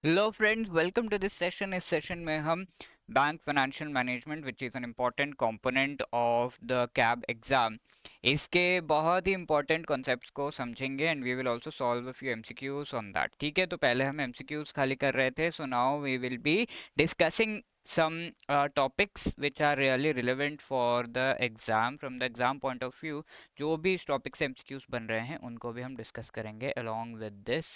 Hello friends, welcome to this session. इस session में हम bank financial management which is an important component of the CAIIB exam, इसके बहुत ही important concepts को समझेंगे and we will also solve a few MCQs on that. ठीक है, तो पहले हम एमसीक्यूज खाली कर रहे थे, so now we will be discussing some topics which are really relevant for the exam from the exam point of view। जो भी इस टॉपिक से एमसीक्यूज बन रहे हैं उनको भी हम डिस्कस करेंगे along with this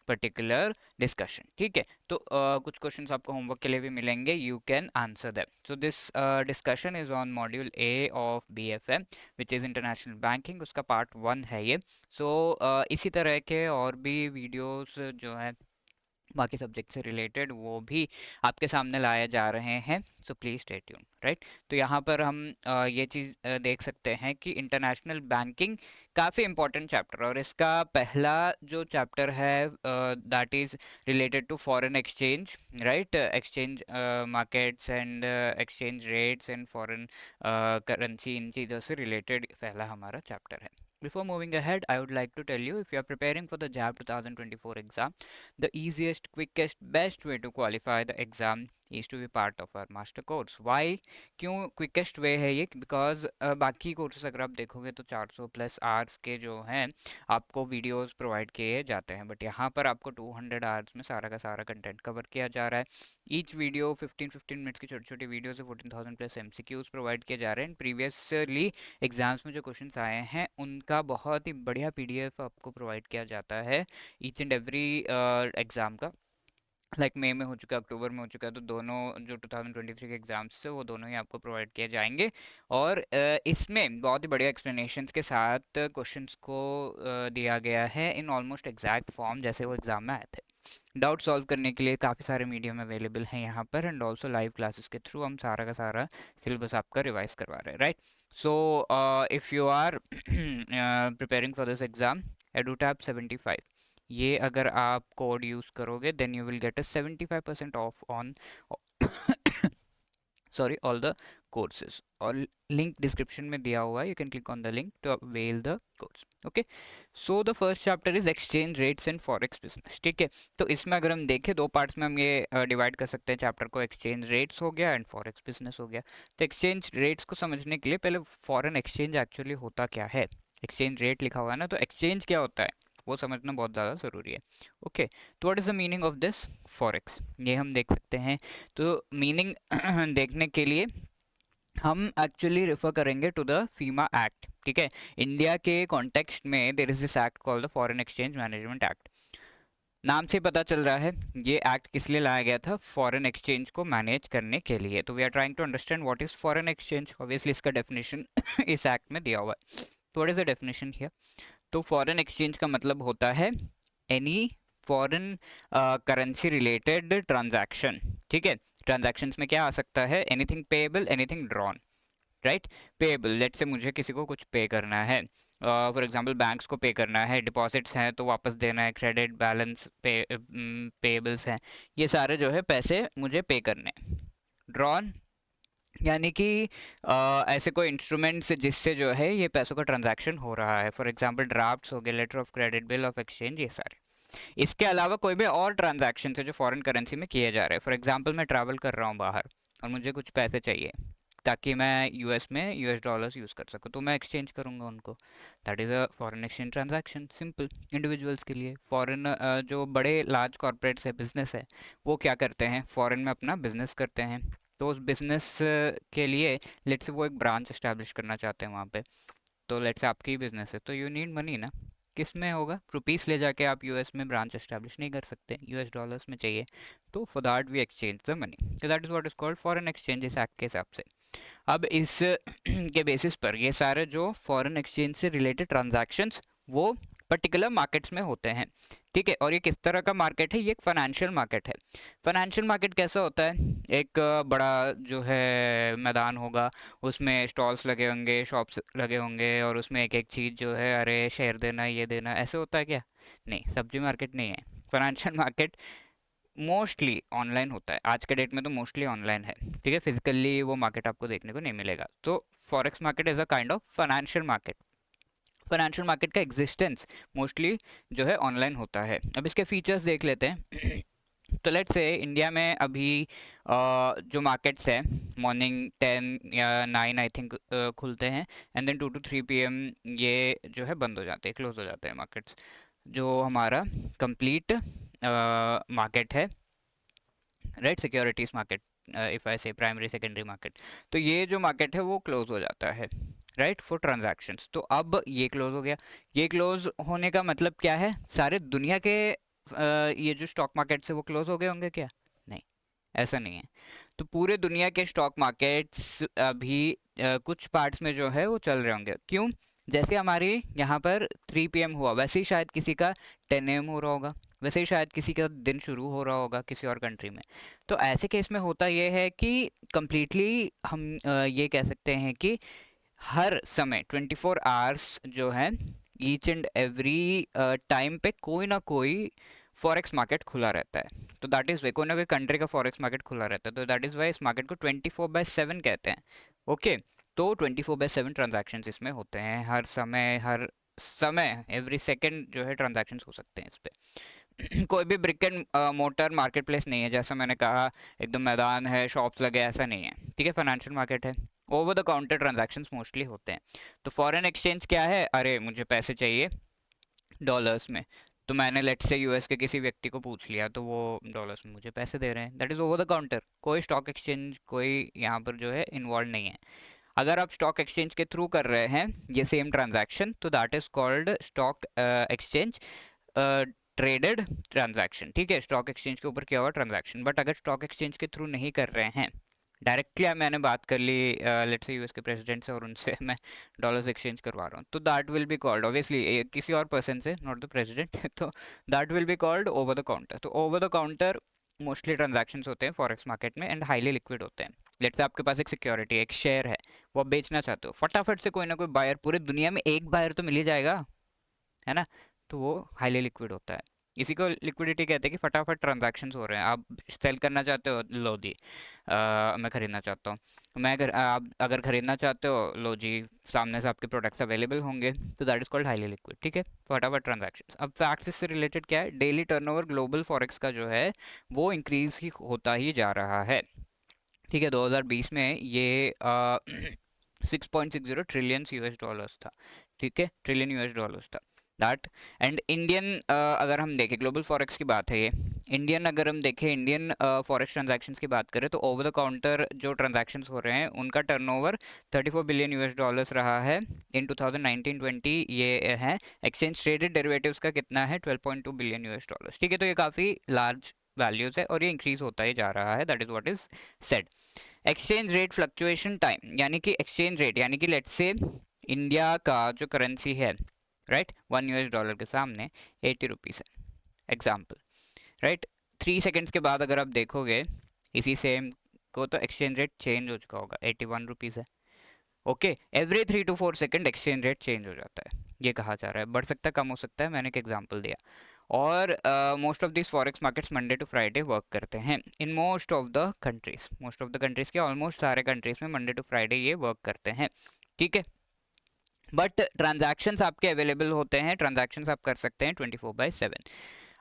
particular discussion. ठीक है, तो कुछ क्वेश्चंस आपको होमवर्क के लिए भी मिलेंगे, you can answer them. So this discussion is on module A of BFM which is international banking, उसका पार्ट 1 है ये। सो इसी तरह के और भी वीडियोस जो है बाकी सब्जेक्ट से रिलेटेड वो भी आपके सामने लाए जा रहे हैं, so please stay tune. Right, तो यहाँ पर हम ये चीज़ देख सकते हैं कि इंटरनेशनल बैंकिंग काफ़ी इंपॉर्टेंट चैप्टर, और इसका पहला जो चैप्टर है that is related to foreign exchange. Right, exchange markets and exchange rates and foreign currency, इन चीज़ों से रिलेटेड पहला हमारा चैप्टर है। Before moving ahead, I would like to tell you, if you are preparing for the JAB 2024 exam, the easiest, quickest, best way to qualify the exam is to be part of our master course। Why? क्यों quickest वे है ये? Because बाकी courses अगर आप देखोगे तो 400 plus hours के जो हैं आपको वीडियोस प्रोवाइड किए जाते हैं, बट यहाँ पर आपको 200 आवर्स में सारा का सारा कंटेंट कवर किया जा रहा है। ईच वीडियो 15-15 मिनट्स की छोटी छोटी वीडियो से 14,000 प्लस एमसीक्यूज प्रोवाइड किए जा रहे हैं। प्रीवियसली एग्जाम्स में जो क्वेश्चंस आए हैं उनका बहुत ही बढ़िया पीडीएफ आपको प्रोवाइड किया जाता है ईच एंड एवरी एग्ज़ाम का। लाइक मई में हो चुका है, अक्टूबर में हो चुका है, तो दोनों जो 2023 के एग्जाम्स थे वो दोनों ही आपको प्रोवाइड किए जाएंगे। और इसमें बहुत ही बढ़िया एक्सप्लेनेशंस के साथ क्वेश्चंस को दिया गया है इन ऑलमोस्ट एग्जैक्ट फॉर्म जैसे वो एग्जाम में आए थे। डाउट सॉल्व करने के लिए काफ़ी सारे मीडियम अवेलेबल हैं यहाँ पर, एंड ऑल्सो लाइव क्लासेस के थ्रू हम सारा का सारा सिलेबस आपका रिवाइज करवा रहे हैं। Right, so if you are preparing for this exam, Edutap 75, ये अगर आप कोड यूज़ करोगे then you will get a 75% off on sorry all the courses, और लिंक डिस्क्रिप्शन में दिया हुआ है, you can click on the link to avail the course. Okay, so the first chapter is exchange rates and forex business. ठीक है, तो इसमें अगर हम देखें दो पार्ट्स में हम ये डिवाइड कर सकते हैं चैप्टर को, एक्सचेंज रेट्स हो गया एंड फॉरेक्स बिजनेस हो गया। तो एक्सचेंज रेट्स को समझने के लिए पहले फॉरेन एक्सचेंज एक्चुअली होता क्या है। एक्सचेंज रेट लिखा हुआ है ना, तो एक्सचेंज क्या होता है वो समझना बहुत ज़्यादा ज़रूरी है। ओके, तो what is the meaning of this forex, ये हम देख सकते हैं। तो मीनिंग देखने के लिए हम एक्चुअली रेफर करेंगे टू द फीमा एक्ट। ठीक है, इंडिया के कॉन्टेक्स्ट में there is this act called the foreign exchange management act. नाम से पता चल रहा है ये एक्ट किस लिए लाया गया था, फॉरेन एक्सचेंज को मैनेज करने के लिए। तो we are trying to understand what is foreign exchange, obviously इसका डेफिनेशन इस एक्ट में दिया हुआ है। तो what is the definition here? तो फॉरेन एक्सचेंज का मतलब होता है any foreign currency related transaction. ठीक है, ट्रांजैक्शंस में क्या आ सकता है? Anything payable, anything drawn. Right, payable, let's say मुझे किसी को कुछ पे करना है, फॉर एग्जांपल बैंक्स को पे करना है, डिपॉजिट्स हैं तो वापस देना है, क्रेडिट बैलेंस पेएबल्स हैं, ये सारे जो है पैसे मुझे पे करने। ड्रॉन यानी कि ऐसे कोई इंस्ट्रूमेंट्स जिससे जो है ये पैसों का ट्रांजैक्शन हो रहा है, फॉर एग्जांपल ड्राफ्ट्स हो गए, letter of credit, bill of exchange, ये सारे। इसके अलावा कोई भी और ट्रांजैक्शन है जो फॉरेन करेंसी में किए जा रहे हैं, फॉर एग्जांपल मैं ट्रैवल कर रहा हूँ बाहर और मुझे कुछ पैसे चाहिए ताकि मैं यूएस में यूएस डॉलर्स यूज़ कर सकूँ, तो मैं एक्सचेंज करूँगा उनको, that is a foreign exchange transaction. Simple, individuals के लिए। फॉरेन जो बड़े लार्ज कॉर्पोरेट्स है, बिजनेस है, वो क्या करते हैं, फॉरेन में अपना बिजनेस करते हैं। तो उस बिजनेस के लिए लेट्स से वो एक ब्रांच इस्टेब्लिश करना चाहते हैं वहाँ पे, तो लेट्स से आपकी बिजनेस है तो यू नीड मनी ना। किस में होगा? रुपीस ले जाके आप यूएस में ब्रांच एस्टेब्लिश नहीं कर सकते, यूएस डॉलर्स में चाहिए, तो for that we exchange the money. तो that is what is called foreign exchange इस एक्ट के हिसाब से। अब इस के बेसिस पर ये सारे जो फॉरेन एक्सचेंज से रिलेटेड ट्रांजैक्शंस वो पर्टिकुलर मार्केट्स में होते हैं। ठीक है, और ये किस तरह का मार्केट है? ये एक फाइनेंशियल मार्केट है। फाइनेंशियल मार्केट कैसा होता है? एक बड़ा जो है मैदान होगा, उसमें स्टॉल्स लगे होंगे, शॉप्स लगे होंगे, और उसमें एक एक चीज़ जो है, अरे शेयर देना, ये देना, ऐसे होता है क्या? नहीं, सब्जी मार्केट नहीं है। फाइनेंशियल मार्केट मोस्टली ऑनलाइन होता है, आज के डेट में तो मोस्टली ऑनलाइन है। ठीक है, फिजिकली वो मार्केट आपको देखने को नहीं मिलेगा। तो forex market is a kind of financial market. Financial market का एग्जिस्टेंस मोस्टली जो है ऑनलाइन होता है। अब इसके फीचर्स देख लेते हैं। तो लेट्स से इंडिया में अभी जो मार्केट्स है मॉर्निंग 10 या 9 आई थिंक खुलते हैं, एंड देन 2 to 3 PM ये जो है बंद हो जाते हैं, क्लोज हो जाते हैं मार्केट्स। जो हमारा कंप्लीट मार्केट है, right, securities market, if I से प्राइमरी सेकेंडरी मार्केट, तो ये जो मार्केट है वो क्लोज हो जाता है, राइट, फॉर ट्रांजैक्शंस। तो अब ये क्लोज हो गया। ये क्लोज होने का मतलब क्या है? सारे दुनिया के ये जो स्टॉक मार्केट है वो क्लोज हो गए होंगे क्या? नहीं, ऐसा नहीं है। तो पूरे दुनिया के स्टॉक मार्केट्स अभी कुछ पार्ट्स में जो है वो चल रहे होंगे। क्यों? जैसे हमारे यहाँ पर 3 PM हुआ, वैसे ही शायद किसी का 10 AM हो रहा होगा, वैसे ही शायद किसी का दिन शुरू हो रहा होगा किसी और कंट्री में। तो ऐसे केस में होता ये है कि कंप्लीटली हम ये कह सकते हैं कि हर समय 24 आवर्स जो है, ईच एंड एवरी टाइम पे कोई ना कोई फॉरेक्स मार्केट खुला रहता है। तो दैट इज वाई कोई ना कोई कंट्री का फॉरेक्स मार्केट खुला रहता है, तो दैट इज वाई इस मार्केट को 24/7 कहते हैं। ओके, तो 24/7 ट्रांजैक्शंस इसमें होते हैं, हर समय एवरी सेकेंड जो है ट्रांजैक्शंस हो सकते हैं इस पे। कोई भी brick and motor market place नहीं है, जैसा मैंने कहा एकदम मैदान है, शॉप्स लगे, ऐसा नहीं है, ठीक है, फाइनेंशियल मार्केट है। Over the counter transactions mostly होते हैं। तो फॉरेन एक्सचेंज क्या है? अरे मुझे पैसे चाहिए डॉलर्स में, तो मैंने लेट्स से यूएस के किसी व्यक्ति को पूछ लिया, तो वो डॉलर्स में मुझे पैसे दे रहे हैं, that is over the counter. कोई स्टॉक एक्सचेंज कोई यहाँ पर जो है इन्वॉल्व नहीं है। अगर आप स्टॉक एक्सचेंज के थ्रू कर रहे हैं ये सेम ट्रांजैक्शन, तो that is called stock exchange traded transaction, ठीक है, स्टॉक एक्सचेंज के ऊपर किया हुआ ट्रांजैक्शन। बट अगर स्टॉक एक्सचेंज के थ्रू नहीं कर रहे हैं, डायरेक्टली मैंने बात कर ली लेट्स से यूएस के प्रेसिडेंट से और उनसे मैं डॉलर्स एक्सचेंज करवा रहा हूँ, तो that will be called obviously किसी और पर्सन से, नॉट द प्रेसिडेंट तो that will be called over the counter. तो over the counter mostly transactions होते हैं फॉरेक्स मार्केट में एंड हाईली लिक्विड होते हैं। लेट्स से आपके पास एक सिक्योरिटी, एक शेयर है, वो आप बेचना चाहते हो, फटाफट से कोई ना कोई बायर, पूरे दुनिया में एक बायर तो मिल ही जाएगा, है ना, तो वो हाईली लिक्विड होता है। इसी को लिक्विडिटी कहते हैं कि फटाफट ट्रांजैक्शंस हो रहे हैं। आप सेल करना चाहते हो, लो जी मैं खरीदना चाहता हूँ, आप अगर खरीदना चाहते हो, लो जी सामने से आपके प्रोडक्ट्स अवेलेबल होंगे, तो that is called highly liquid, ठीक है, फटाफट ट्रांजैक्शंस। अब फैक्ट्स से रिलेटेड क्या है? डेली टर्नओवर ग्लोबल फॉरेक्स का जो है वो इंक्रीज ही होता ही जा रहा है, ठीक है। 2020 में ये 6.60 ट्रिलियन यूएस डॉलर्स था, ठीक है, ट्रिलियन यूएस डॉलर्स था दैट। एंड इंडियन अगर हम देखें, ग्लोबल फॉरेक्स की बात है ये, इंडियन अगर हम देखें, इंडियन फॉरेक्स ट्रांजैक्शंस की बात करें, तो ओवर द काउंटर जो ट्रांजैक्शंस हो रहे हैं उनका टर्नओवर 34 बिलियन यूएस डॉलर्स रहा है इन 2019-20। ये है एक्सचेंज ट्रेडेड डेरिवेटिव्स का कितना है? 12.2 बिलियन यूएस डॉलर्स, ठीक है। तो ये काफ़ी लार्ज वैल्यूज है और ये इंक्रीज होता ही जा रहा है, that is what is said. Exchange rate fluctuation time, यानी कि एक्सचेंज रेट, यानी कि लेट्स से इंडिया का जो करेंसी है, राइट, 1 यूएस डॉलर के सामने 80 रुपीज़ है, एग्जाम्पल, राइट। 3 सेकेंड्स के बाद अगर आप देखोगे इसी सेम को, तो एक्सचेंज रेट चेंज हो चुका होगा, 81 रुपीज़ है। Okay, every 3 to 4 second exchange rate change हो जाता है, ये कहा जा रहा है, बढ़ सकता है, कम हो सकता है, मैंने एक एग्जांपल दिया। और most of this forex markets Monday to Friday work करते हैं in most of the countries, most of the countries के ऑलमोस्ट सारे कंट्रीज में मंडे टू फ्राइडे ये वर्क करते हैं, ठीक है। बट ट्रांजैक्शंस आपके अवेलेबल होते हैं, ट्रांजैक्शंस आप कर सकते हैं 24/7।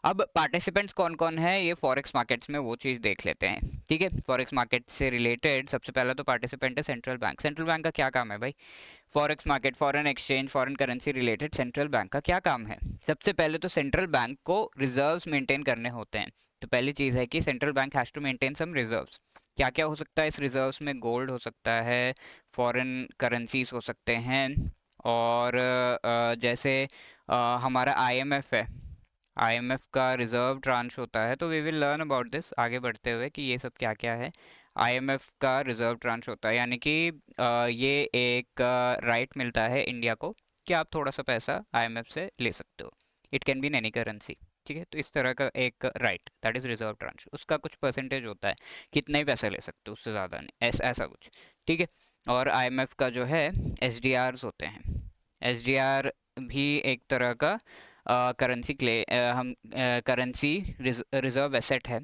अब पार्टिसिपेंट्स कौन कौन है ये फॉरेक्स मार्केट्स में, वो चीज़ देख लेते हैं, ठीक है। फॉरेक्स मार्केट से रिलेटेड सबसे पहला तो पार्टिसिपेंट है सेंट्रल बैंक। सेंट्रल बैंक का क्या काम है भाई? Forex market, foreign exchange, foreign currency related central bank का क्या काम है? सबसे पहले तो सेंट्रल बैंक को रिजर्व्स मेंटेन करने होते हैं। तो पहली चीज़ है कि central bank has to maintain some reserves. क्या क्या हो सकता है इस रिजर्व्स में? गोल्ड हो सकता है, फॉरेन करेंसीज हो सकते हैं, और जैसे हमारा आईएमएफ है, आईएमएफ का रिजर्व ट्रांच होता है, तो we will learn about this आगे बढ़ते हुए कि ये सब क्या क्या है। आईएमएफ का रिजर्व ट्रांच होता है, यानी कि ये एक राइट मिलता है इंडिया को कि आप थोड़ा सा पैसा आईएमएफ से ले सकते हो, it can be in any currency, ठीक है। तो इस तरह का एक right, that is reserve tranche, उसका कुछ परसेंटेज होता है, कितना ही पैसा ले सकते हो, उससे ज़्यादा नहीं, ऐसा कुछ, ठीक है। और आईएमएफ का जो है एसडीआरस होते हैं, एसडीआर भी एक तरह का करेंसी हम करेंसी रिजर्व एसेट है,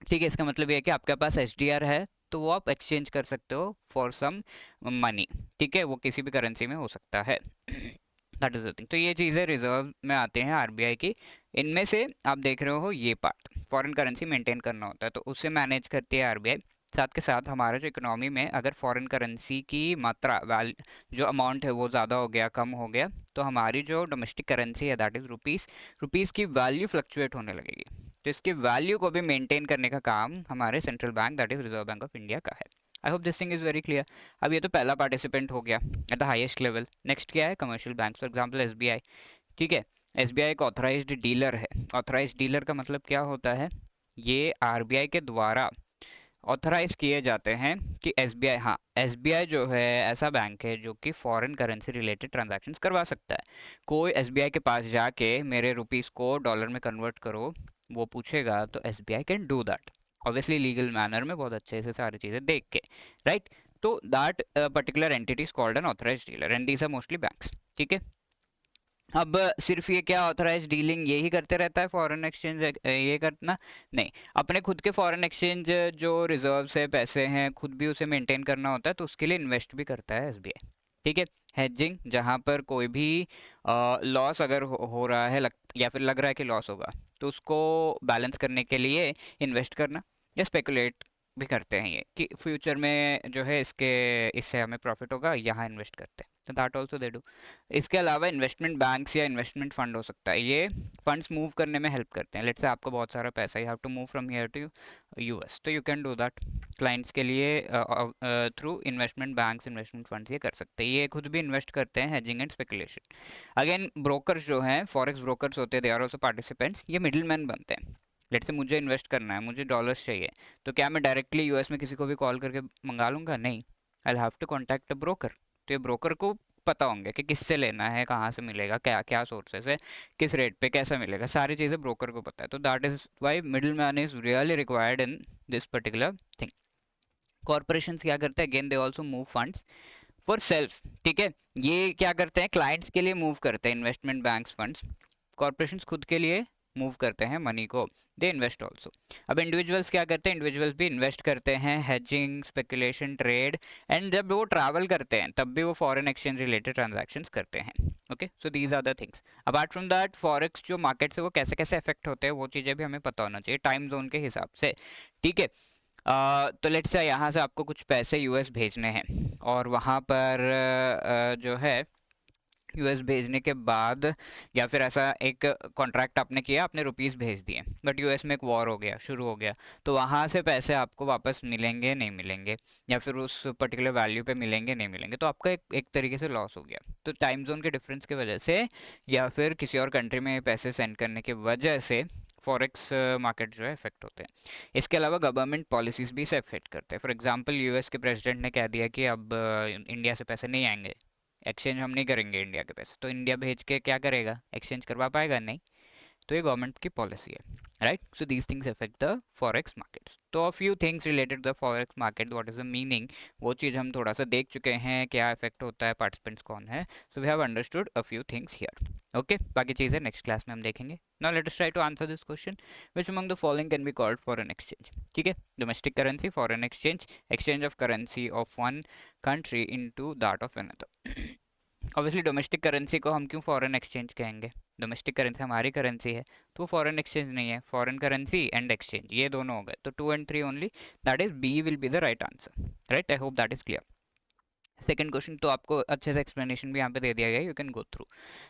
ठीक है। इसका मतलब ये है कि आपके पास एसडीआर है तो वो आप एक्सचेंज कर सकते हो फॉर सम मनी, ठीक है, वो किसी भी करेंसी में हो सकता है, दैट इज द थिंग। तो ये चीज़ें रिजर्व में आते हैं आरबीआई की इनमें से आप देख रहे हो ये पार्ट फॉरेन करेंसी मेंटेन करना होता है, तो उसे मैनेज करती है आरबीआई। साथ के साथ हमारा जो इकोनॉमी में अगर फॉरेन करेंसी की मात्रा जो अमाउंट है वो ज़्यादा हो गया, कम हो गया, तो हमारी जो डोमेस्टिक करेंसी है दैट इज़ रुपीज़ की वैल्यू फ्लक्चुएट होने लगेगी। तो इसकी वैल्यू को भी मेंटेन करने का काम हमारे central bank that is reserve bank of India का है। I hope this thing is very clear. अब ये तो पहला पार्टिसिपेंट हो गया at the highest level. Next क्या है, commercial bank, for example SBI. ठीक है, एसबीआई एक ऑथराइज्ड डीलर है। ऑथराइज्ड डीलर का मतलब क्या होता है, ये आरबीआई के द्वारा ऑथराइज किए जाते हैं कि एसबीआई, हाँ एसबीआई जो है ऐसा बैंक है जो कि फॉरेन करेंसी रिलेटेड ट्रांजैक्शंस करवा सकता है। कोई एसबीआई के पास जाके मेरे रुपीस को डॉलर में कन्वर्ट करो वो पूछेगा तो SBI can do that, obviously legal manner में, बहुत अच्छे से सारी चीज़ें देख के, राइट। तो that particular entity is called an authorised dealer and these are mostly banks. ठीक है, अब सिर्फ ये क्या ऑथराइज डीलिंग यही करते रहता है फॉरेन एक्सचेंज ये करना, नहीं, अपने खुद के फॉरेन एक्सचेंज जो रिजर्व्स है, पैसे हैं, खुद भी उसे मेंटेन करना होता है, तो उसके लिए इन्वेस्ट भी करता है एसबीआई। ठीक है, हेजिंग, जहाँ पर कोई भी लॉस अगर हो रहा है या फिर लग रहा है कि लॉस होगा, तो उसको बैलेंस करने के लिए इन्वेस्ट करना, या स्पेकुलेट भी करते हैं ये कि फ्यूचर में जो है इससे हमें प्रॉफिट होगा, यहाँ इन्वेस्ट करते हैं, तो दैट ऑल्सो दे डू। इसके अलावा इन्वेस्टमेंट बैंक्स या इन्वेस्टमेंट फंड हो सकता है, ये फंड्स मूव करने में हेल्प करते हैं। लेट्स से आपको बहुत सारा पैसा, you have to move from here to US, तो you can do that clients के लिए through investment banks, investment funds, ये कर सकते हैं। ये खुद भी इन्वेस्ट करते हैं, hedging and speculation. Again brokers जो हैं, फॉरेक्स ब्रोकर्स होते हैं, दे आर ऑल्सो पार्टिसिपेंट्स, ये मिडिल मैन बनते हैं। लेट्स से मुझे इन्वेस्ट करना है, मुझे डॉलर्स चाहिए, तो क्या मैं डायरेक्टली यूएस में किसी को भी कॉल करके मंगा लूंगा? नहीं, I have to contact a broker. तो ये ब्रोकर को पता होंगे कि किससे लेना है, कहाँ से मिलेगा, क्या क्या सोर्सेस है, किस रेट पे कैसा मिलेगा, सारी चीज़ें ब्रोकर को पता है। तो that is why middle man is really required in this particular thing. Corporations क्या करते हैं, again they also move funds for self. ठीक है, ये क्या करते हैं, क्लाइंट्स के लिए मूव करते हैं इन्वेस्टमेंट बैंक्स फंड्स। कॉर्पोरेशंस खुद के लिए मूव करते हैं मनी को, दे इन्वेस्ट ऑल्सो। अब इंडिविजुअल्स क्या करते हैं, इंडिविजुअल्स भी इन्वेस्ट करते हैं, हेजिंग, स्पेकुलेशन, ट्रेड, एंड जब वो ट्रैवल करते हैं तब भी वो फॉरेन एक्सचेंज रिलेटेड ट्रांजैक्शंस करते हैं। Okay, so these are the things. Apart from that, forex जो मार्केट से वो कैसे कैसे अफेक्ट होते हैं वो चीज़ें भी हमें पता होना चाहिए टाइम जोन के हिसाब से। ठीक है, तो लेट्स से यहाँ से आपको कुछ पैसे यूएस भेजने हैं, और वहाँ पर जो है यूएस भेजने के बाद, या फिर ऐसा एक कॉन्ट्रैक्ट आपने किया, आपने रुपीस भेज दिए, बट यूएस में एक वॉर हो गया, शुरू हो गया, तो वहाँ से पैसे आपको वापस मिलेंगे नहीं मिलेंगे, या फिर उस पर्टिकुलर वैल्यू पे मिलेंगे नहीं मिलेंगे, तो आपका एक तरीके से लॉस हो गया। तो टाइम जोन के डिफरेंस की वजह से, या फिर किसी और कंट्री में पैसे सेंड करने की वजह से फॉरेक्स मार्केट जो है इफेक्ट होते हैं। इसके अलावा गवर्नमेंट पॉलिसीज भी इसे इफेक्ट करते हैं। फॉर एग्जांपल, यूएस के प्रेसिडेंट ने कह दिया कि अब इंडिया से पैसे नहीं आएंगे, एक्सचेंज हम नहीं करेंगे इंडिया के पैसे, तो इंडिया भेज के क्या करेगा, एक्सचेंज करवा पाएगा नहीं। तो ये गवर्नमेंट की पॉलिसी है, right. So these things affect the forex markets. तो a few things related the forex market, what is the meaning, वो चीज़ हम थोड़ा सा देख चुके हैं, क्या इफेक्ट होता है, पार्टिसिपेंट्स कौन है। So we have understood a few things here. Okay, बाकी चीज़ें नेक्स्ट क्लास में हम देखेंगे। Now let us try to answer this question, which among the following can be called foreign exchange. ठीक है, domestic currency, foreign exchange, exchange of currency of one country into that of another. Obviously domestic currency को हम क्यों foreign exchange कहेंगे, domestic currency हमारी currency है, तो foreign exchange नहीं है, फॉरेन करेंसी एंड एक्सचेंज ये दोनों हो गए, तो 2 and 3 only, that is B will be the right answer, right. I hope that is clear. Second question तो आपको अच्छे से एक्सप्लेनेशन भी यहाँ पे दे दिया गया है, you can go through.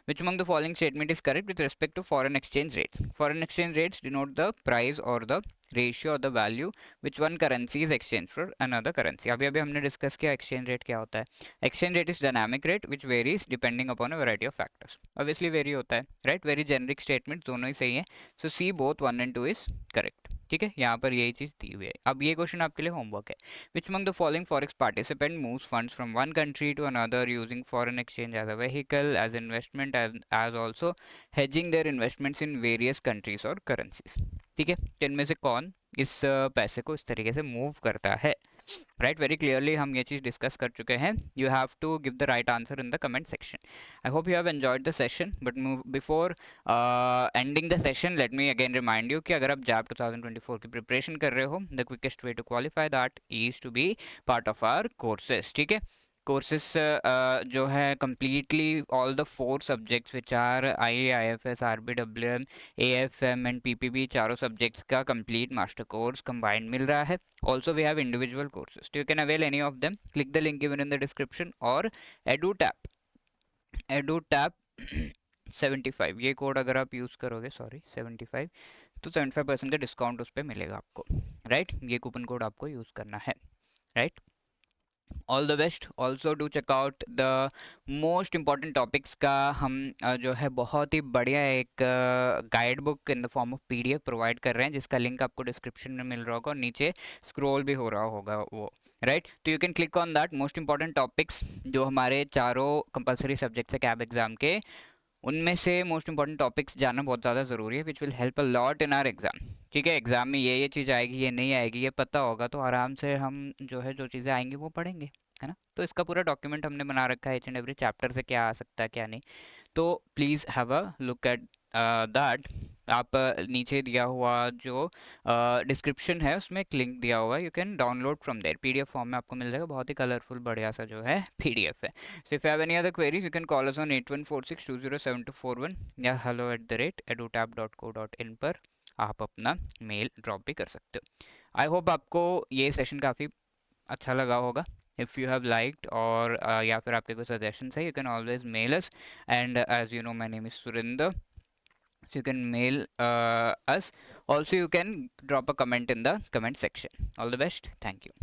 Which among the following statement is correct with respect to foreign exchange rates. Foreign exchange rates denote the price or the ratio or the value which one currency is exchange for another currency. अभी अभी हमने discuss किया exchange rate क्या होता है। Exchange rate is dynamic rate which varies depending upon a variety of factors. Obviously very होता है, right. Very generic statement दोनों ही सही है, सो C both 1 and 2 is correct. ठीक है, यहाँ पर यही चीज़ दी हुई है। अब ये क्वेश्चन आपके लिए होमवर्क है। Which among the following forex participant moves funds from one country to another using foreign exchange as a vehicle, as investment, as also hedging their investments in various countries or currencies? ठीक है, तो इनमें से कौन इस पैसे को इस तरीके से मूव करता है, राइट। वेरी क्लियरली हम ये चीज़ डिस्कस कर चुके हैं। You have to give the right answer in the comment section. I hope you have enjoyed the session, but before ending the session let me again remind you कि अगर आप JAP 2024 की preparation कर रहे हो, the quickest way to qualify that is to be part of our courses. ठीक है, courses जो है completely all the 4 subjects which are I F S R B W M A F M and P P B, चारों subjects का complete master course combined मिल रहा है. Also we have individual courses, you can avail any of them. Click the link given in the description. और edu tap 75 ये code अगर आप use करोगे, सॉरी 75, तो 75% का डिस्काउंट उस पर मिलेगा आपको, राइट. ये कूपन कोड आपको यूज़ करना है, right. All the best. Also do check out the most important topics का हम जो है बहुत ही बढ़िया एक guide book in the form of PDF provide कर रहे हैं, जिसका लिंक आपको डिस्क्रिप्शन में मिल रहा होगा और नीचे स्क्रॉल भी हो रहा होगा वो, राइट. तो you can click on that. Most important topics जो हमारे चारों कंपलसरी सब्जेक्ट्स है कैब एग्जाम के, उनमें से मोस्ट इंपॉर्टेंट टॉपिक्स जानना बहुत ज़्यादा ज़रूरी है, which will help a lot in are exam. ठीक है, एग्जाम में ये चीज़ आएगी, ये नहीं आएगी, ये पता होगा तो आराम से हम जो है जो चीज़ें आएंगी वो पढ़ेंगे, है ना. तो इसका पूरा डॉक्यूमेंट हमने बना रखा है, ईच एंड एवरी चैप्टर से क्या आ सकता है क्या नहीं. तो please have a look at that. आप नीचे दिया हुआ जो डिस्क्रिप्शन है उसमें एक लिंक दिया हुआ है, you can download from there. PDF form में आपको मिल जाएगा, बहुत ही कलरफुल बढ़िया सा जो है पीडीएफ है. So if you have any other queries you can call us on 8146207241 या hello@edutap.co.in पर आप अपना मेल ड्रॉप भी कर सकते हो. आई होप आपको ये सेशन काफ़ी अच्छा लगा होगा. इफ़ यू हैव लाइक्ड और या फिर आपके कोई सजेशंस है, you can always mail us. And as you know my name is Surinder, so you can mail us. Also you can drop a comment in the comment section. All the best. Thank you.